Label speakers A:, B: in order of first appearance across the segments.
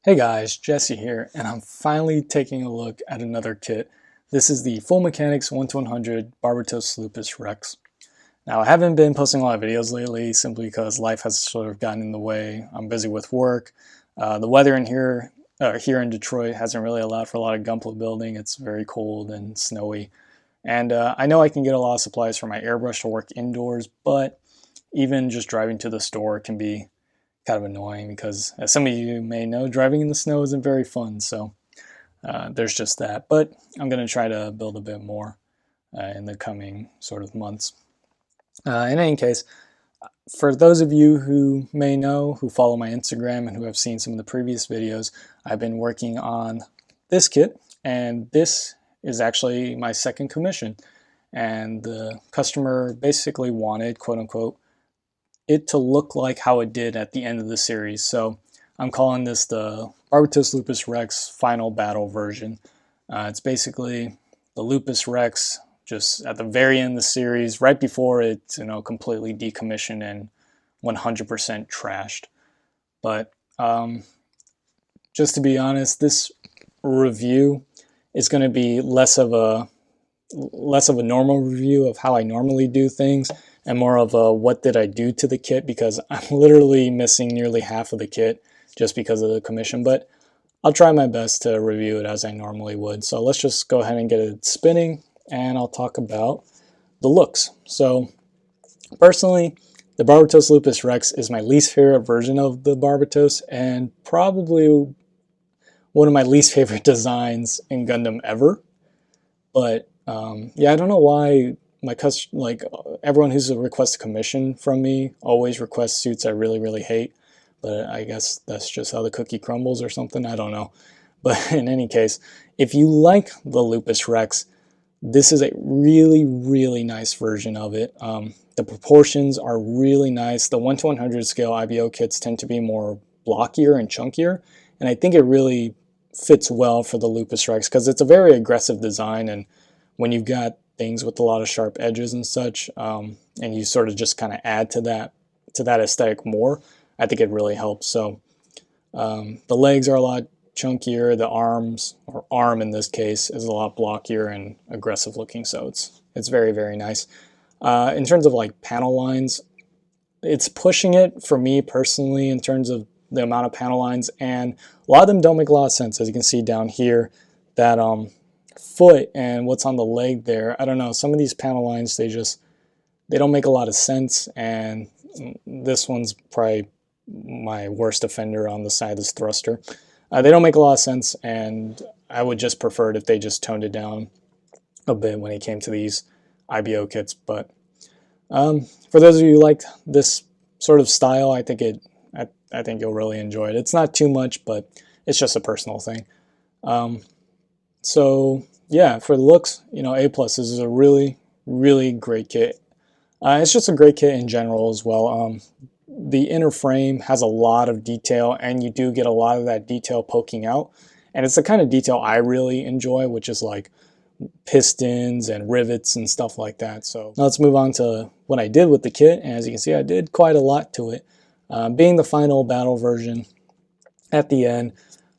A: Hey guys, Jesse here, and I'm finally taking a look at another kit. This is the Full Mechanics 1 to 100 Barbatos Lupus Rex. Now, I haven't been posting a lot of videos lately simply because life has sort of gotten in the way. I'm busy with work. The weather in here in Detroit hasn't really allowed for a lot of gunpla building. It's very cold and snowy. And I know I can get a lot of supplies for my airbrush to work indoors, but even just driving to the store can be kind of annoying because, as some of you may know, driving in the snow isn't very fun. So there's just that. But I'm going to try to build a bit more in the coming sort of months. In any case, for those of you who may know, who follow my Instagram and who have seen some of the previous videos, I've been working on this kit, and this is actually my second commission. And the customer basically wanted, quote unquote, it to look like how it did at the end of the series. So I'm calling this the Barbatos Lupus Rex Final Battle version. It's basically the Lupus Rex just at the very end of the series, right before it's completely decommissioned and 100% trashed. But just to be honest, this review is going to be less of a normal review of how I normally do things, and more of a what did I do to the kit, because I'm literally missing nearly half of the kit just because of the commission. But I'll try my best to review it as I normally would. So let's just go ahead and get it spinning, and I'll talk about the looks. So personally, the Barbatos Lupus Rex is my least favorite version of the Barbatos, and probably one of my least favorite designs in Gundam ever. But yeah, I don't know why everyone who's requested a commission from me always requests suits I really hate. But I guess that's just how the cookie crumbles or something. I don't know. But in any case, if you like the Lupus Rex, this is a really nice version of it. The proportions are really nice. The 1 to 100 scale IBO kits tend to be more blockier and chunkier, and I think it really fits well for the Lupus Rex because it's a very aggressive design, and when you've got things with a lot of sharp edges and such, and you sort of just kind of add to that aesthetic more, I think it really helps. So the legs are a lot chunkier. The arms, or arm in this case, is a lot blockier and aggressive looking. So it's very nice. In terms of like panel lines, it's pushing it for me personally in terms of the amount of panel lines, and a lot of them don't make a lot of sense. As you can see down here, that foot and what's on the leg there, I don't know, some of these panel lines, they don't make a lot of sense, and this one's probably my worst offender on the side of this thruster. They don't make a lot of sense, and I would just prefer it if they just toned it down a bit when it came to these IBO kits. But for those of you who like this sort of style, I think you'll really enjoy it. It's not too much, but it's just a personal thing. So yeah, for the looks, A+. This is a really great kit. It's just a great kit in general as well. The inner frame has a lot of detail, and you do get a lot of that detail poking out. And it's the kind of detail I really enjoy, which is like pistons and rivets and stuff like that. So now let's move on to what I did with the kit. And as you can see, I did quite a lot to it. Being the final battle version, at the end,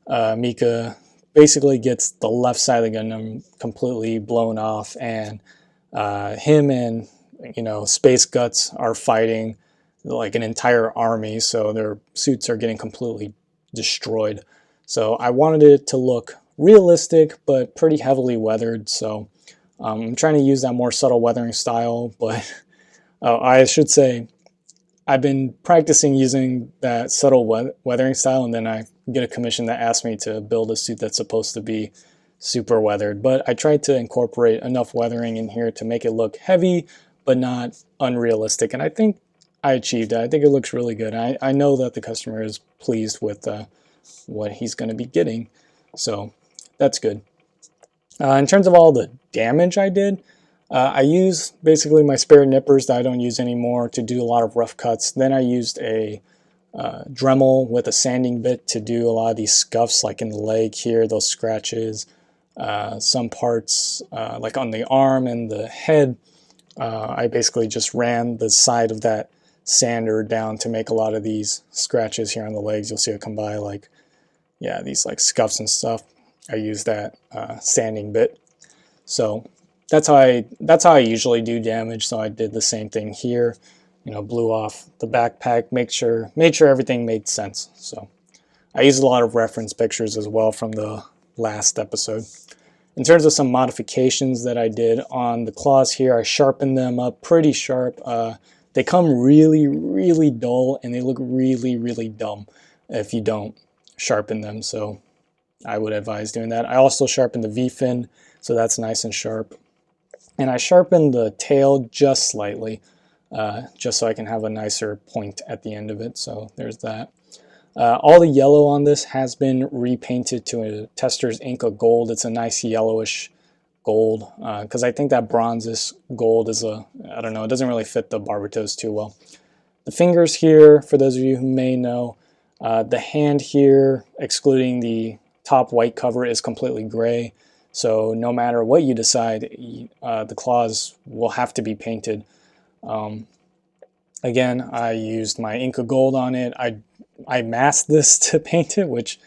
A: Mika basically gets the left side of the Gundam completely blown off, and him and Space Guts are fighting like an entire army, so their suits are getting completely destroyed. So I wanted it to look realistic but pretty heavily weathered, so I'm trying to use that more subtle weathering style. But I should say I've been practicing using that subtle weathering style, and then I get a commission that asks me to build a suit that's supposed to be super weathered. But I tried to incorporate enough weathering in here to make it look heavy but not unrealistic, and I think I achieved it. I think it looks really good. I know that the customer is pleased with what he's going to be getting, so that's good. In terms of all the damage I did, I used basically my spare nippers that I don't use anymore to do a lot of rough cuts. Then I used a Dremel with a sanding bit to do a lot of these scuffs, like in the leg here, those scratches. Some parts, like on the arm and the head, I basically just ran the side of that sander down to make a lot of these scratches here on the legs. You'll see it come by like yeah, these like scuffs and stuff, I use that sanding bit. So that's how I usually do damage. So I did the same thing here, you know, blew off the backpack, made sure everything made sense. So I used a lot of reference pictures as well from the last episode. In terms of some modifications that I did on the claws here, I sharpened them up pretty sharp. They come really, really dull, and they look really, really dumb if you don't sharpen them. So I would advise doing that. I also sharpened the V-fin, so that's nice and sharp. And I sharpened the tail just slightly, just so I can have a nicer point at the end of it. So there's that. All the yellow on this has been repainted to a Tester's Inca Gold. It's a nice yellowish gold, because I think that bronzes gold is I don't know, it doesn't really fit the Barbatos too well. The fingers here, for those of you who may know, the hand here, excluding the top white cover, is completely gray. So no matter what you decide, the claws will have to be painted. Again, I used my Inca Gold on it. I masked this to paint it, which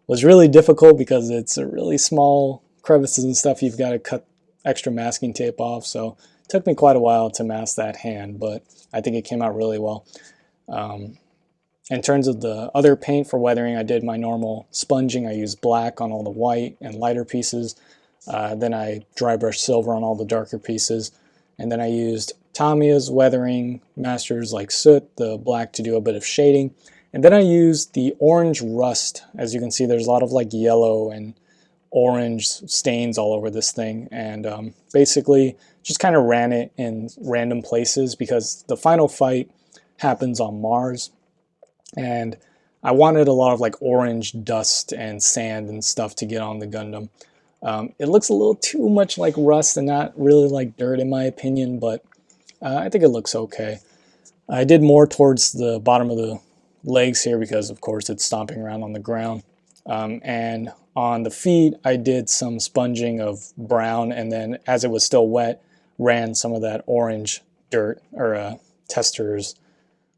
A: was really difficult because it's a really small crevices and stuff. You've got to cut extra masking tape off. So it took me quite a while to mask that hand, but I think it came out really well. In terms of the other paint for weathering, I did my normal sponging. I used black on all the white and lighter pieces. Then I dry brushed silver on all the darker pieces. And then I used Tamiya's weathering masters like soot, the black, to do a bit of shading. And then I used the orange rust. As you can see, there's a lot of like yellow and orange stains all over this thing. And basically just kind of ran it in random places because the final fight happens on Mars. And I wanted a lot of like orange dust and sand and stuff to get on the Gundam. It looks a little too much like rust and not really like dirt in my opinion, but I think it looks okay. I did more towards the bottom of the legs here because of course it's stomping around on the ground. And on the feet I did some sponging of brown, and then as it was still wet, ran some of that orange dirt, or Tester's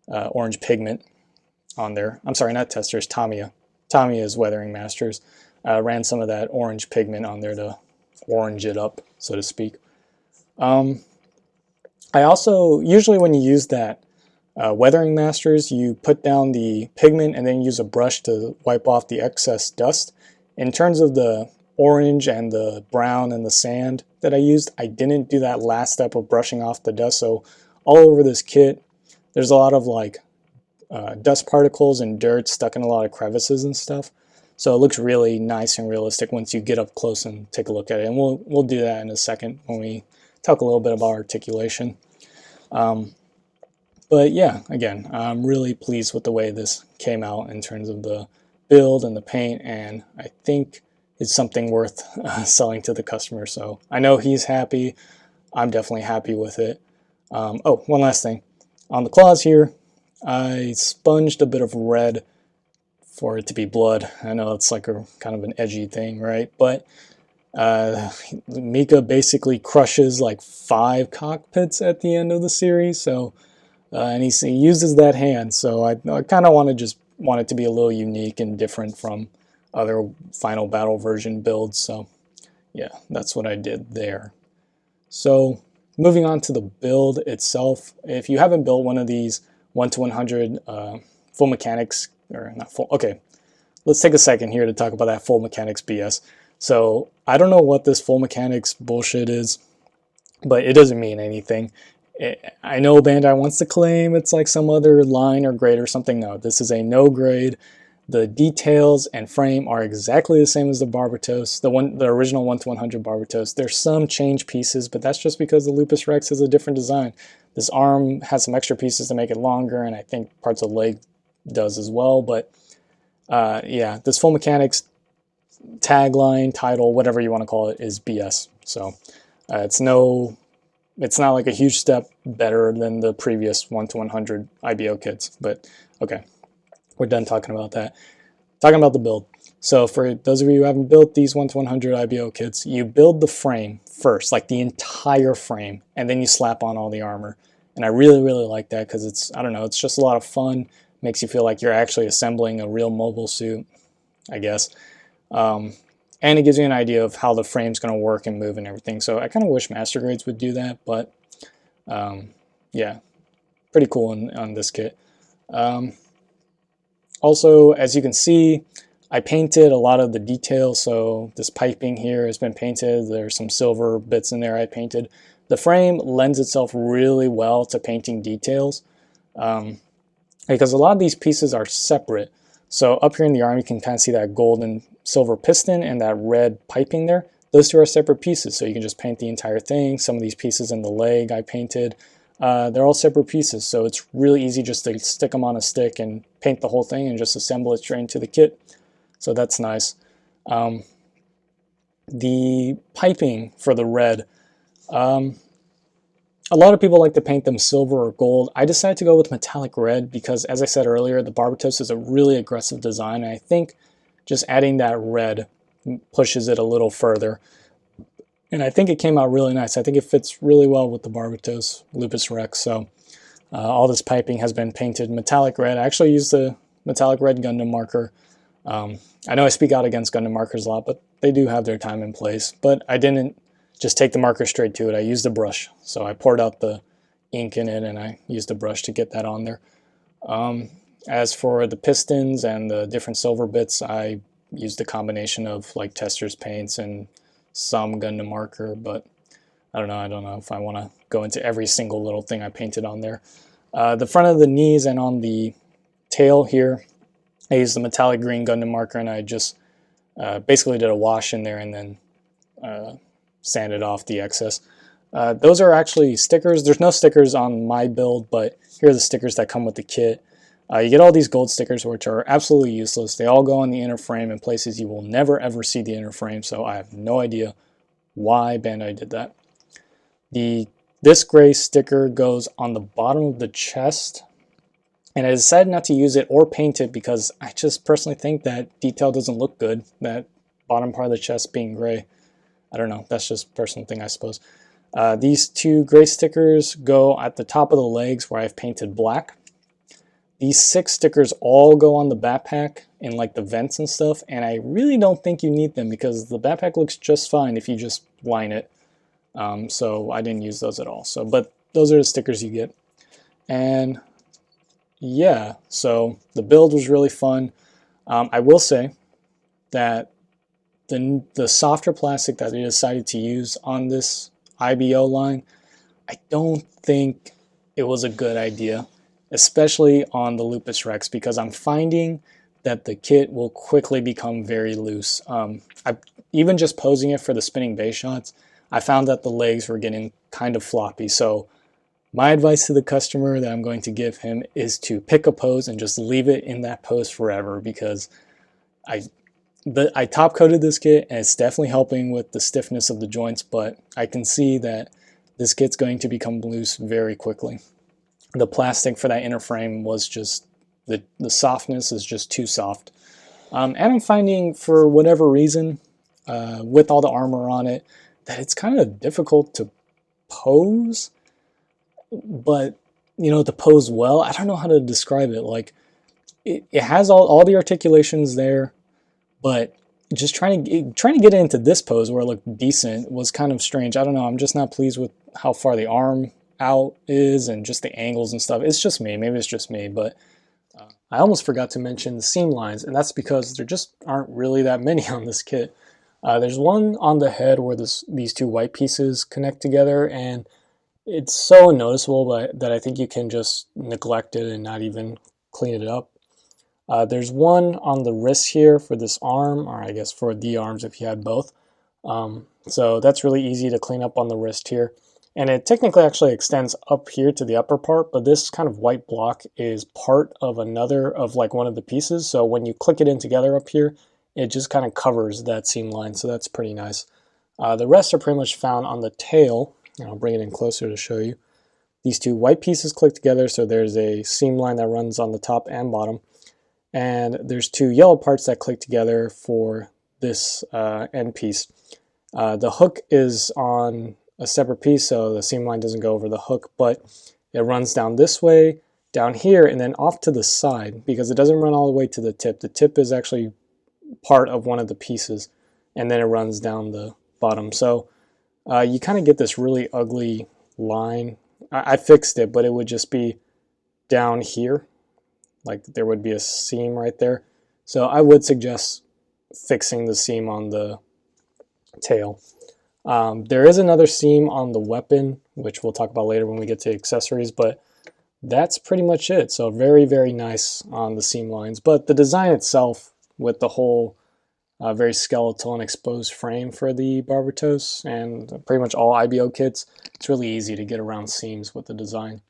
A: orange pigment on there. I'm sorry, not Tester's, Tamiya. Tamiya's Weathering Masters. Ran some of that orange pigment on there to orange it up, so to speak. I also, usually when you use that Weathering Masters, you put down the pigment and then use a brush to wipe off the excess dust. In terms of the orange and the brown and the sand that I used, I didn't do that last step of brushing off the dust, so all over this kit there's a lot of like dust particles and dirt stuck in a lot of crevices and stuff. So it looks really nice and realistic once you get up close and take a look at it. And we'll do that in a second when we talk a little bit about articulation. But yeah, again, I'm really pleased with the way this came out in terms of the build and the paint, and I think it's something worth selling to the customer. So I know he's happy. I'm definitely happy with it. Oh, one last thing. On the claws here, I sponged a bit of red for it to be blood. I know it's like a kind of an edgy thing, right? But Mika basically crushes like 5 cockpits at the end of the series, so and he uses that hand, so I kind of want it to be a little unique and different from other Final Battle version builds. So yeah, that's what I did there. So moving on to the build itself, if you haven't built one of these 1-to-100 full mechanics, or not full, okay, let's take a second here to talk about that full mechanics BS. So I don't know what this full mechanics bullshit is, but it doesn't mean anything. I know Bandai wants to claim it's like some other line or grade or something. No, this is a no grade. The details and frame are exactly the same as the Barbatos, the original 1-to-100 Barbatos. There's some change pieces, but that's just because the Lupus Rex is a different design. This arm has some extra pieces to make it longer, and I think parts of the leg does as well. But yeah, this full mechanics tagline, title, whatever you want to call it, is BS. So it's not like a huge step better than the previous 1-to-100 IBO kits, but okay, we're done talking about that. Talking about the build. So for those of you who haven't built these 1-to-100 IBO kits, you build the frame first, like the entire frame, and then you slap on all the armor. And I really, really like that because it's, I don't know, it's just a lot of fun. Makes you feel like you're actually assembling a real mobile suit. I guess. And it gives you an idea of how the frame's going to work and move and everything. So I kind of wish master grades would do that, but yeah, pretty cool on this kit. Also, as you can see, I painted a lot of the details. So this piping here has been painted. There's some silver bits in there I painted. The frame lends itself really well to painting details because a lot of these pieces are separate. So up here in the arm, you can kind of see that gold and silver piston and that red piping there. Those two are separate pieces, so you can just paint the entire thing. Some of these pieces in the leg I painted. They're all separate pieces, so it's really easy just to stick them on a stick and paint the whole thing and just assemble it straight into the kit. So that's nice. The piping for the red, a lot of people like to paint them silver or gold. I decided to go with metallic red because, as I said earlier, the Barbatos is a really aggressive design, and I think just adding that red pushes it a little further. And I think it came out really nice. I think it fits really well with the Barbatos Lupus Rex. So all this piping has been painted metallic red. I actually used the metallic red Gundam marker. I know I speak out against Gundam markers a lot, but they do have their time and place. But I didn't just take the marker straight to it. I used a brush. So I poured out the ink in it and I used a brush to get that on there. As for the pistons and the different silver bits, I used a combination of like Tester's paints and some Gundam marker, but I don't know if I want to go into every single little thing I painted on there. The front of the knees and on the tail here, I used the metallic green Gundam marker, and I just basically did a wash in there and then sanded off the excess. Those are actually stickers. There's no stickers on my build, but here are the stickers that come with the kit. You get all these gold stickers, which are absolutely useless. They all go on the inner frame in places you will never ever see the inner frame, so I have no idea why Bandai did that. This gray sticker goes on the bottom of the chest, and I decided not to use it or paint it because I just personally think that detail doesn't look good, that bottom part of the chest being gray. I don't know, that's just a personal thing, I suppose. These two gray stickers go at the top of the legs where I've painted black. These 6 stickers all go on the backpack in like the vents and stuff, and I really don't think you need them because the backpack looks just fine if you just line it. So I didn't use those at all. So, but those are the stickers you get. And yeah, so the build was really fun. I will say that the softer plastic that they decided to use on this IBO line, I don't think it was a good idea, especially on the Lupus Rex, because I'm finding that the kit will quickly become very loose. Even just posing it for the spinning base shots, I found that the legs were getting kind of floppy. So my advice to the customer that I'm going to give him is to pick a pose and just leave it in that pose forever, because I top coated this kit and it's definitely helping with the stiffness of the joints, but I can see that this kit's going to become loose very quickly. The plastic for that inner frame was just, the softness is just too soft. And I'm finding, for whatever reason, with all the armor on it, that it's kind of difficult to pose, but, you know, to pose well. I don't know how to describe it. Like, it has all the articulations there, but just trying to get it into this pose where it looked decent was kind of strange. I don't know. I'm just not pleased with how far the arm out is and just the angles and stuff. It's just me. Maybe it's just me, but I almost forgot to mention the seam lines, and that's because there just aren't really that many on this kit. There's one on the head where these 2 white pieces connect together, and it's so unnoticeable that I think you can just neglect it and not even clean it up. There's one on the wrist here for this arm, or I guess for the arms if you had both. So that's really easy to clean up on the wrist here. And it technically actually extends up here to the upper part, but this kind of white block is part of another, of like one of the pieces. So when you click it in together up here, it just kind of covers that seam line. So that's pretty nice. The rest are pretty much found on the tail. And I'll bring it in closer to show you. These 2 white pieces click together, so there's a seam line that runs on the top and bottom. And there's 2 yellow parts that click together for this end piece. The hook is on a separate piece, so the seam line doesn't go over the hook, but it runs down this way, down here, and then off to the side, because it doesn't run all the way to the tip. The tip is actually part of one of the pieces, and then it runs down the bottom. So you kind of get this really ugly line. I fixed it, but it would just be down here, like there would be a seam right there. So I would suggest fixing the seam on the tail. There is another seam on the weapon, which we'll talk about later when we get to accessories, but that's pretty much it. So very, very nice on the seam lines. But the design itself, with the whole very skeletal and exposed frame for the Barbatos and pretty much all IBO kits, it's really easy to get around seams with the design.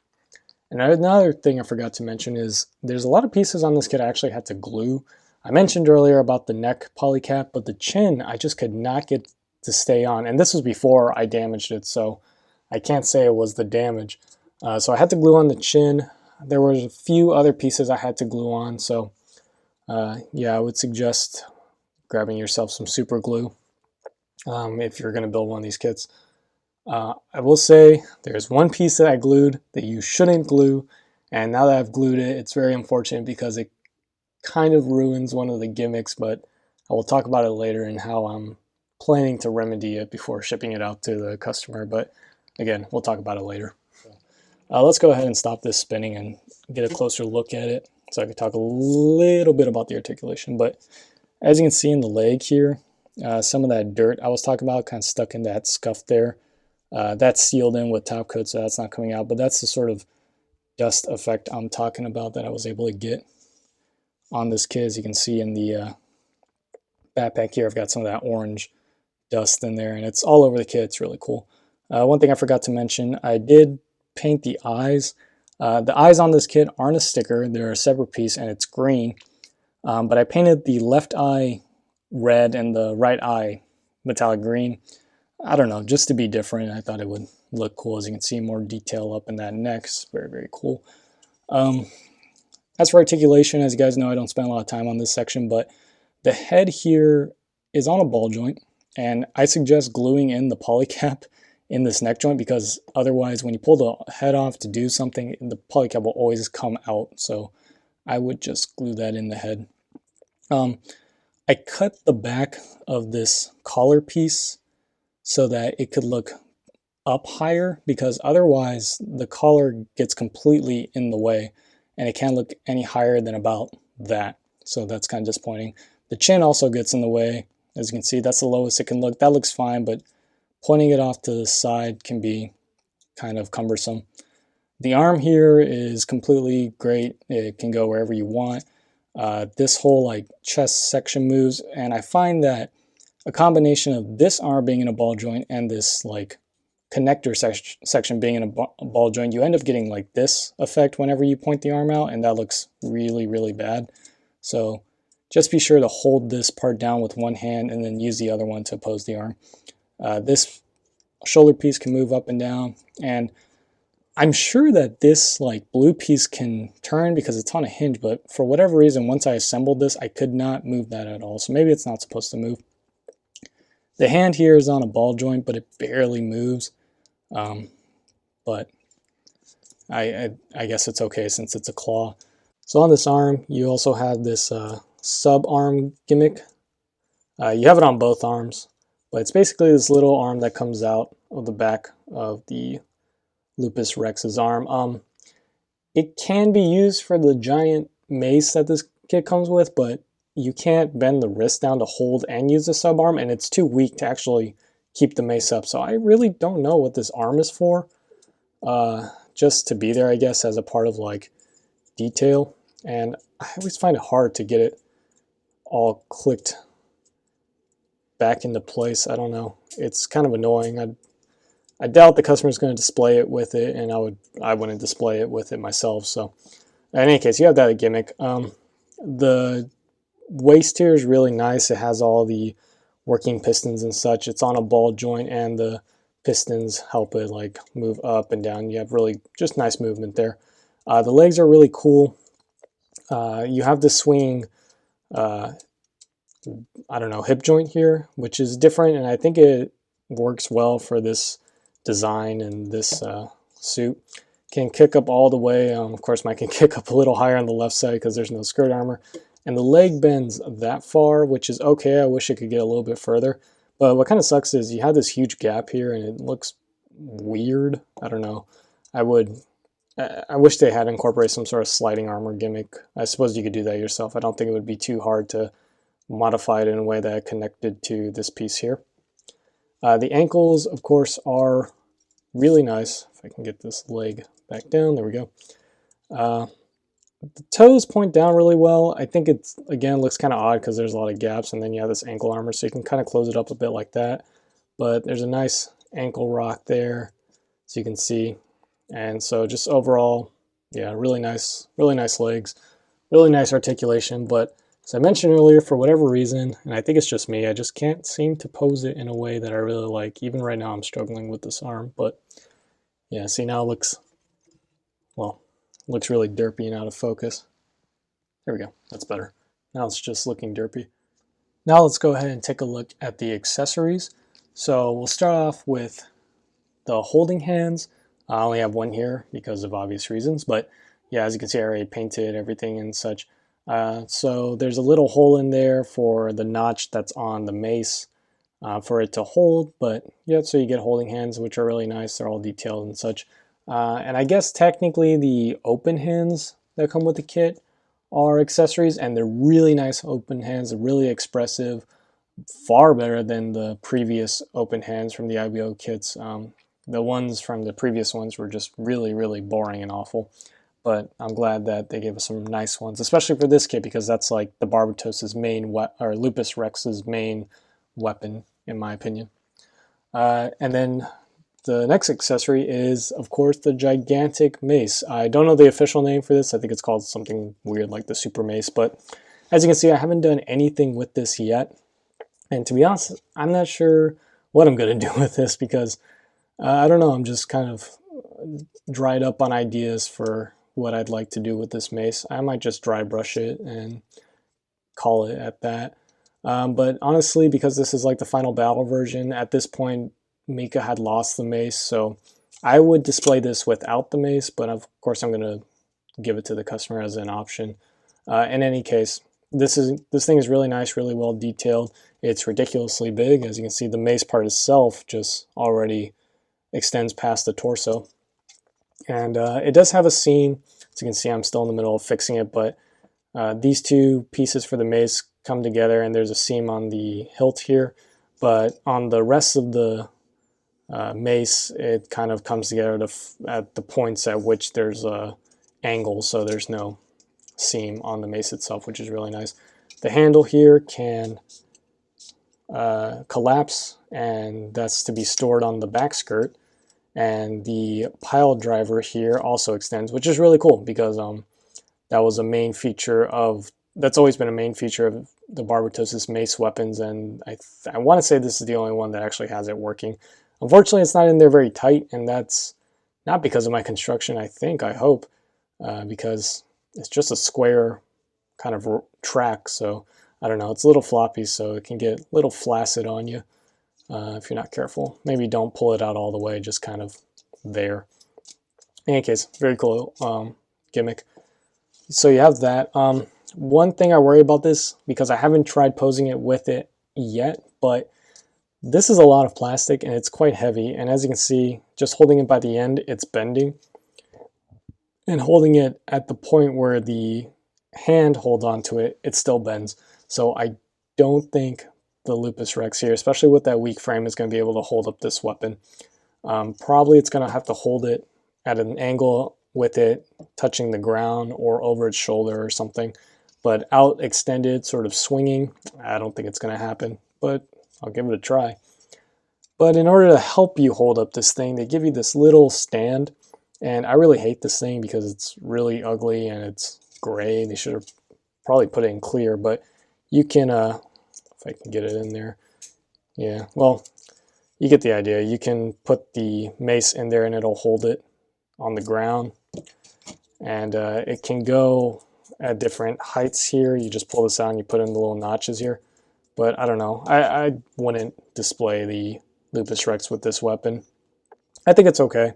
A: And another thing I forgot to mention is there's a lot of pieces on this kit I actually had to glue. I mentioned earlier about the neck polycap, but the chin I just could not get to stay on. And this was before I damaged it, so I can't say it was the damage. So I had to glue on the chin. There were a few other pieces I had to glue on, so yeah, I would suggest grabbing yourself some super glue if you're going to build one of these kits. I will say there's one piece that I glued that you shouldn't glue, and now that I've glued it, it's very unfortunate because it kind of ruins one of the gimmicks, but I will talk about it later and how I'm planning to remedy it before shipping it out to the customer, but again, we'll talk about it later. Let's go ahead and stop this spinning and get a closer look at it so I can talk a little bit about the articulation. But as you can see in the leg here, some of that dirt I was talking about kind of stuck in that scuff there. That's sealed in with top coat, so that's not coming out, but that's the sort of dust effect I'm talking about that I was able to get on this kit. As you can see in the backpack here, I've got some of that orange dust in there, and it's all over the kit. It's really cool. One thing I forgot to mention, I did paint the eyes. The eyes on this kit aren't a sticker, they're a separate piece, and it's green, but I painted the left eye red and the right eye metallic green. I don't know, just to be different. I thought it would look cool. As you can see, more detail up in that neck. It's very, very cool. As for articulation, as you guys know, I don't spend a lot of time on this section, but the head here is on a ball joint, and I suggest gluing in the polycap in this neck joint, because otherwise when you pull the head off to do something, the polycap will always come out. So I would just glue that in the head. I cut the back of this collar piece so that it could look up higher, because otherwise the collar gets completely in the way and it can't look any higher than about that. So that's kind of disappointing. The chin also gets in the way. As you can see, that's the lowest it can look. That looks fine, but pointing it off to the side can be kind of cumbersome. The arm here is completely great. It can go wherever you want. This whole like chest section moves, and I find that a combination of this arm being in a ball joint and this like connector section being in a ball joint, you end up getting like this effect whenever you point the arm out, and that looks really, really bad. So just be sure to hold this part down with one hand and then use the other one to oppose the arm. This shoulder piece can move up and down, and I'm sure that this like blue piece can turn because it's on a hinge, but for whatever reason, once I assembled this, I could not move that at all. So maybe it's not supposed to move. The hand here is on a ball joint, but it barely moves. But I guess it's okay since it's a claw. So on this arm, you also have this sub-arm gimmick. You have it on both arms, but it's basically this little arm that comes out of the back of the Lupus Rex's arm. It can be used for the giant mace that this kit comes with, but you can't bend the wrist down to hold and use the sub-arm, and it's too weak to actually keep the mace up. So I really don't know what this arm is for. Just to be there, I guess, as a part of like detail. And I always find it hard to get it all clicked back into place. I don't know. It's kind of annoying. I doubt the customer's going to display it with it, and I wouldn't display it with it myself. So in any case, you have that gimmick. The waist here is really nice. It has all the working pistons and such. It's on a ball joint, and the pistons help it like move up and down. You have really just nice movement there. The legs are really cool. You have the swinging, I don't know, hip joint here, which is different, and I think it works well for this design and this suit. Can kick up all the way. Of course, mine can kick up a little higher on the left side because there's no skirt armor. and the leg bends that far, which is okay. I wish it could get a little bit further. But what kind of sucks is you have this huge gap here and it looks weird. I don't know. I wish they had incorporated some sort of sliding armor gimmick. I suppose you could do that yourself. I don't think it would be too hard to modify it in a way that connected to this piece here. The ankles, of course, are really nice. If I can get this leg back down, there we go. The toes point down really well. I think it's, again, looks kind of odd because there's a lot of gaps, and then you have this ankle armor, so you can kind of close it up a bit like that. But there's a nice ankle rock there, so you can see. And so just overall, yeah, really nice legs, really nice articulation. But as I mentioned earlier, for whatever reason, and I think it's just me, I just can't seem to pose it in a way that I really like. Even right now, I'm struggling with this arm. But yeah, see, now it looks, well, looks really derpy and out of focus. There we go, that's better. Now it's just looking derpy. Now let's go ahead and take a look at the accessories. So we'll start off with the holding hands. I only have one here because of obvious reasons, but yeah, as you can see, I already painted everything and such. So there's a little hole in there for the notch that's on the mace for it to hold, but yeah, so you get holding hands, which are really nice. They're all detailed and such. And I guess technically the open hands that come with the kit are accessories, and they're really nice open hands, really expressive, far better than the previous open hands from the IBO kits. The ones from the previous ones were just really boring and awful, but I'm glad that they gave us some nice ones, especially for this kit, because that's like the Barbatos's main, or Lupus Rex's main weapon, in my opinion. And then the next accessory is, of course, the gigantic mace. I don't know the official name for this. I think it's called something weird like the Super Mace, but as you can see, I haven't done anything with this yet. And to be honest, I'm not sure what I'm going to do with this because I don't know, I'm just kind of dried up on ideas for what I'd like to do with this mace. I might just dry brush it and call it at that. But honestly, because this is like the final battle version, at this point, Mika had lost the mace, so I would display this without the mace, but of course I'm going to give it to the customer as an option. In any case, this thing is really nice, really well detailed. It's ridiculously big. As you can see, the mace part itself just already extends past the torso. And it does have a seam. As you can see, I'm still in the middle of fixing it, but these two pieces for the mace come together, and there's a seam on the hilt here. But on the rest of the mace, it kind of comes together at the points at which there's a angle, so there's no seam on the mace itself, which is really nice. The handle here can collapse, and that's to be stored on the back skirt. And the pile driver here also extends, which is really cool because that was a main feature of, that's always been a main feature of the Barbatos's mace weapons, and I want to say this is the only one that actually has it working. Unfortunately, it's not in there very tight, and that's not because of my construction, I hope, because it's just a square kind of track, so I don't know, it's a little floppy, so it can get a little flaccid on you if you're not careful. Maybe don't pull it out all the way, just kind of there. In any case, very cool gimmick. So you have that. One thing I worry about this, because I haven't tried posing it with it yet, but this is a lot of plastic and it's quite heavy, and as you can see, just holding it by the end, it's bending. And holding it at the point where the hand holds onto it, it still bends. So I don't think the Lupus Rex here, especially with that weak frame, is going to be able to hold up this weapon. Probably it's going to have to hold it at an angle with it touching the ground or over its shoulder or something. But out extended, sort of swinging, I don't think it's going to happen, but I'll give it a try. But in order to help you hold up this thing, they give you this little stand, and I really hate this thing because it's really ugly and it's gray. They should have probably put it in clear, but you can, if I can get it in there, yeah, well, you get the idea. You can put the mace in there and it'll hold it on the ground, and it can go at different heights here. You just pull this out and you put in the little notches here. But I don't know, I wouldn't display the Lupus Rex with this weapon. I think it's okay,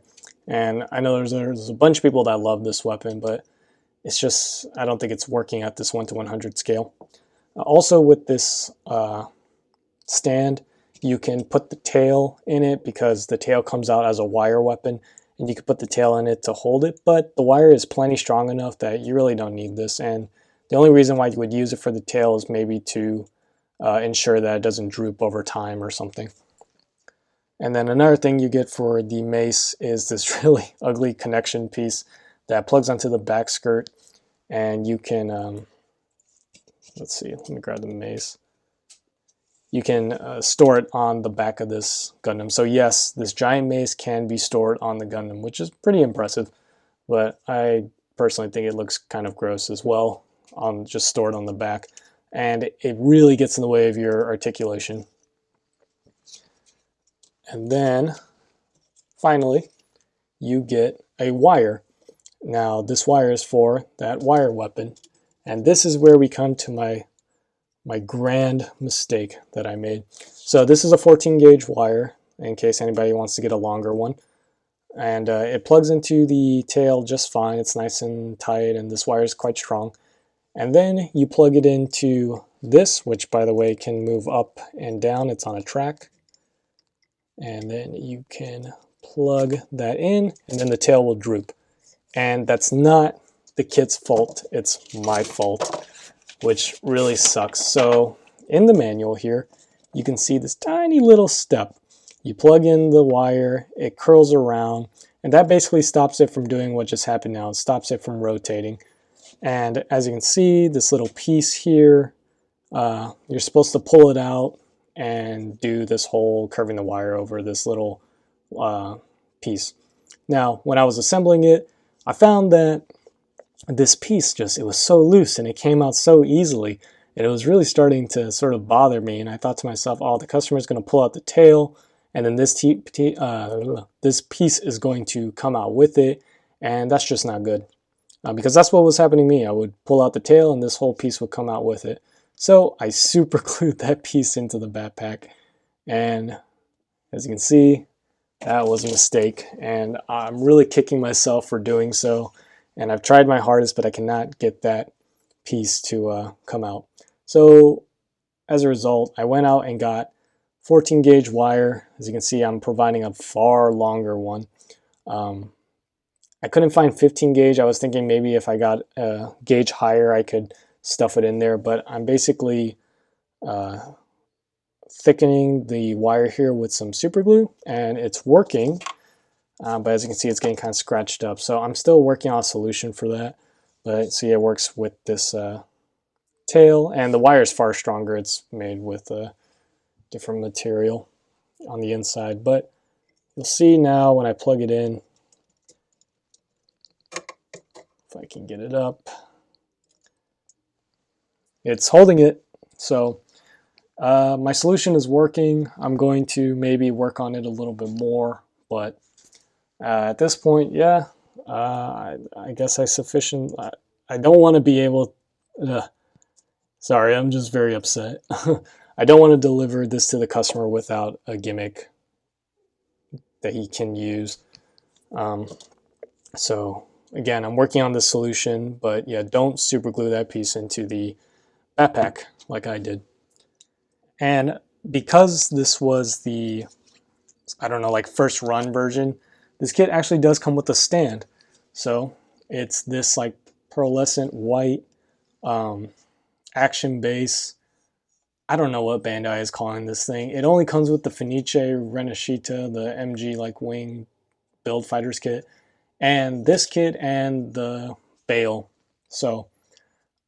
A: and I know there's a bunch of people that love this weapon, but it's just, I don't think it's working at this 1 to 100 scale. Also with this stand, you can put the tail in it because the tail comes out as a wire weapon, and you can put the tail in it to hold it, but the wire is plenty strong enough that you really don't need this, and the only reason why you would use it for the tail is maybe to ensure that it doesn't droop over time or something. And then another thing you get for the mace is this really ugly connection piece that plugs onto the back skirt, and you can, let's see, let me grab the mace. You can store it on the back of this Gundam. So yes, this giant mace can be stored on the Gundam, which is pretty impressive, but I personally think it looks kind of gross as well, just stored on the back, and it really gets in the way of your articulation. And then finally, you get a wire. Now this wire is for that wire weapon, and this is where we come to my grand mistake that I made. So this is a 14 gauge wire, in case anybody wants to get a longer one, and it plugs into the tail just fine. It's nice and tight, and this wire is quite strong. And then you plug it into this, which by the way can move up and down. It's on a track. And then you can plug that in, and then the tail will droop. And that's not the kit's fault, it's my fault, which really sucks. So in the manual here, you can see this tiny little step. You plug in the wire, it curls around, and that basically stops it from doing what just happened now. It stops it from rotating. And as you can see, this little piece here, you're supposed to pull it out and do this whole curving the wire over this little piece. Now, when I was assembling it, I found that this piece it was so loose and it came out so easily, and it was really starting to sort of bother me, and I thought to myself, oh, the customer's going to pull out the tail, and then this piece is going to come out with it, and that's just not good. Because that's what was happening to me. I would pull out the tail and this whole piece would come out with it. So I super glued that piece into the backpack, and as you can see, that was a mistake, and I'm really kicking myself for doing so, and I've tried my hardest, but I cannot get that piece to come out. So as a result, I went out and got 14 gauge wire. As you can see, I'm providing a far longer one. I couldn't find 15 gauge. I was thinking maybe if I got a gauge higher, I could stuff it in there, but I'm basically thickening the wire here with some super glue, and it's working, but as you can see, it's getting kind of scratched up. So I'm still working on a solution for that, but see, it works with this tail, and the wire is far stronger. It's made with a different material on the inside, but you'll see now when I plug it in, if I can get it up, it's holding it. So my solution is working. I'm going to maybe work on it a little bit more, but at this point, yeah, I guess I don't want to be able, sorry, I'm just very upset. I don't want to deliver this to the customer without a gimmick that he can use. So again, I'm working on this solution, but yeah, don't super glue that piece into the backpack like I did. And because this was the, I don't know, like first run version, this kit actually does come with a stand. So it's this like pearlescent white action base. I don't know what Bandai is calling this thing. It only comes with the Fenice Renashita, the MG like wing build fighters kit, and this kit and the Bale. So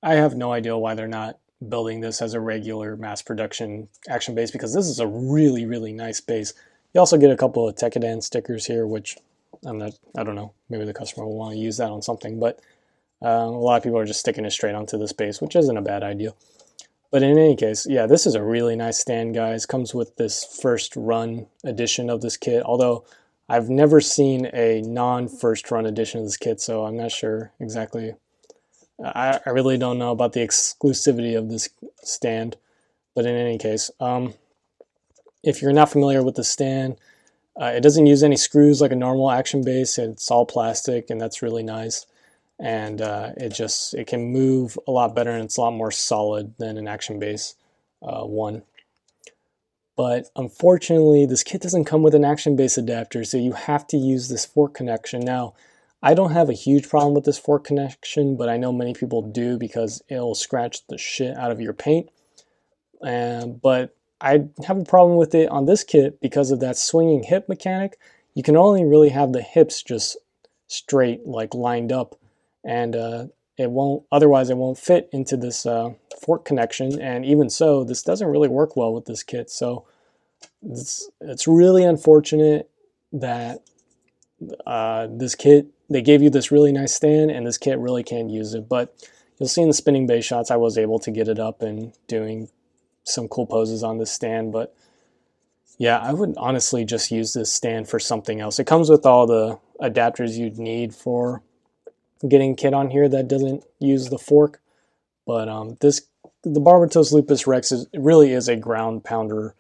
A: I have no idea why they're not building this as a regular mass production action base, because this is a really, really nice base. You also get a couple of Tekkadan stickers here, which I don't know, maybe the customer will want to use that on something, but a lot of people are just sticking it straight onto this base, which isn't a bad idea. But in any case, yeah, this is a really nice stand, guys. Comes with this first run edition of this kit, although I've never seen a non-first run edition of this kit, so I'm not sure exactly. I really don't know about the exclusivity of this stand, but in any case, if you're not familiar with the stand, it doesn't use any screws like a normal action base. It's all plastic, and that's really nice. and it can move a lot better, and it's a lot more solid than an action base one. But unfortunately, this kit doesn't come with an action base adapter, so you have to use this fork connection. Now, I don't have a huge problem with this fork connection, but I know many people do because it'll scratch the shit out of your paint. But I have a problem with it on this kit because of that swinging hip mechanic. You can only really have the hips just straight, like lined up, and otherwise it won't fit into this fork connection. And even so, this doesn't really work well with this kit. So it's really unfortunate that this kit, they gave you this really nice stand and this kit really can't use it. But you'll see in the spinning base shots I was able to get it up and doing some cool poses on this stand. But yeah, I would honestly just use this stand for something else. It comes with all the adapters you'd need for getting a kit on here that doesn't use the fork. But the Barbatos Lupus Rex really is a ground pounder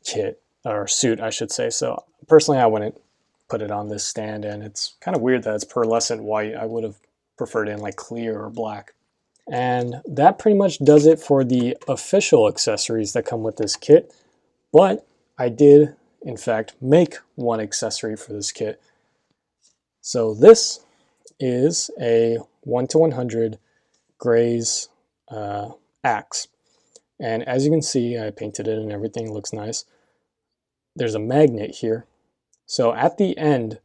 A: kit, or suit I should say. So personally I wouldn't put it on this stand, and it's kind of weird that it's pearlescent white. I would have preferred it in like clear or black. And that pretty much does it for the official accessories that come with this kit. But I did, in fact, make one accessory for this kit. So this is a 1/100 Graze axe. And as you can see, I painted it and everything, it looks nice. There's a magnet here. So at the end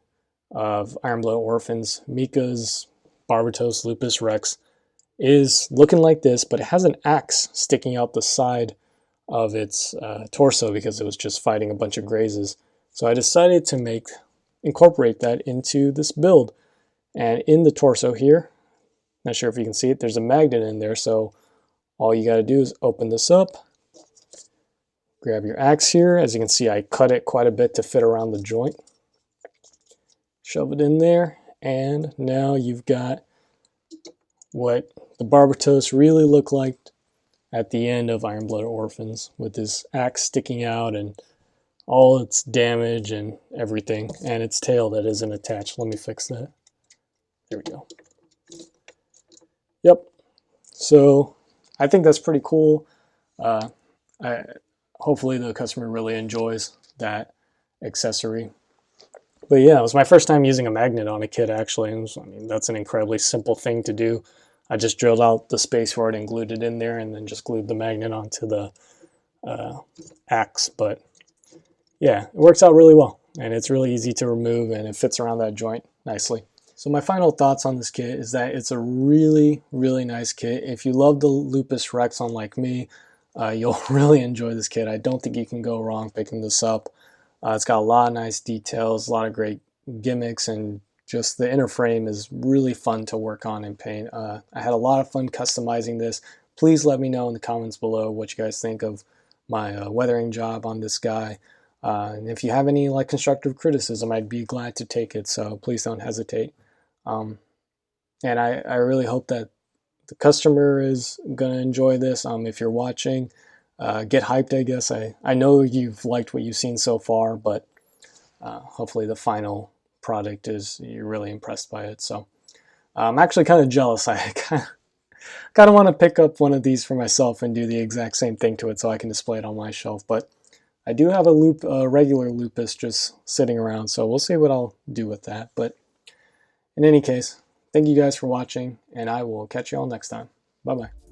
A: of Iron Blood Orphans, Mika's Barbatos Lupus Rex is looking like this, but it has an axe sticking out the side of its torso because it was just fighting a bunch of grazes. So I decided to incorporate that into this build. And in the torso here, not sure if you can see it, there's a magnet in there. So all you got to do is open this up, grab your axe here. As you can see, I cut it quite a bit to fit around the joint. Shove it in there, and now you've got what the Barbatos really look like at the end of Iron Blood Orphans, with this axe sticking out and all its damage and everything, and its tail that isn't attached. Let me fix that. There we go. Yep. So I think that's pretty cool. Hopefully the customer really enjoys that accessory. But yeah, it was my first time using a magnet on a kit, actually. I mean, that's an incredibly simple thing to do. I just drilled out the space for it and glued it in there, and then just glued the magnet onto the axe. But yeah, it works out really well, and it's really easy to remove, and it fits around that joint nicely. So my final thoughts on this kit is that it's a really, really nice kit. If you love the Lupus Rex unlike me, you'll really enjoy this kit. I don't think you can go wrong picking this up. It's got a lot of nice details, a lot of great gimmicks, and just the inner frame is really fun to work on and paint. I had a lot of fun customizing this. Please let me know in the comments below what you guys think of my weathering job on this guy. And if you have any constructive criticism, I'd be glad to take it, so please don't hesitate. And I really hope that the customer is going to enjoy this. If you're watching, get hyped, I guess. I know you've liked what you've seen so far, but hopefully the final product you're really impressed by it. So I'm actually kind of jealous. I kind of want to pick up one of these for myself and do the exact same thing to it so I can display it on my shelf. But I do have a regular Lupus just sitting around, so we'll see what I'll do with that. But in any case, thank you guys for watching, and I will catch you all next time. Bye-bye.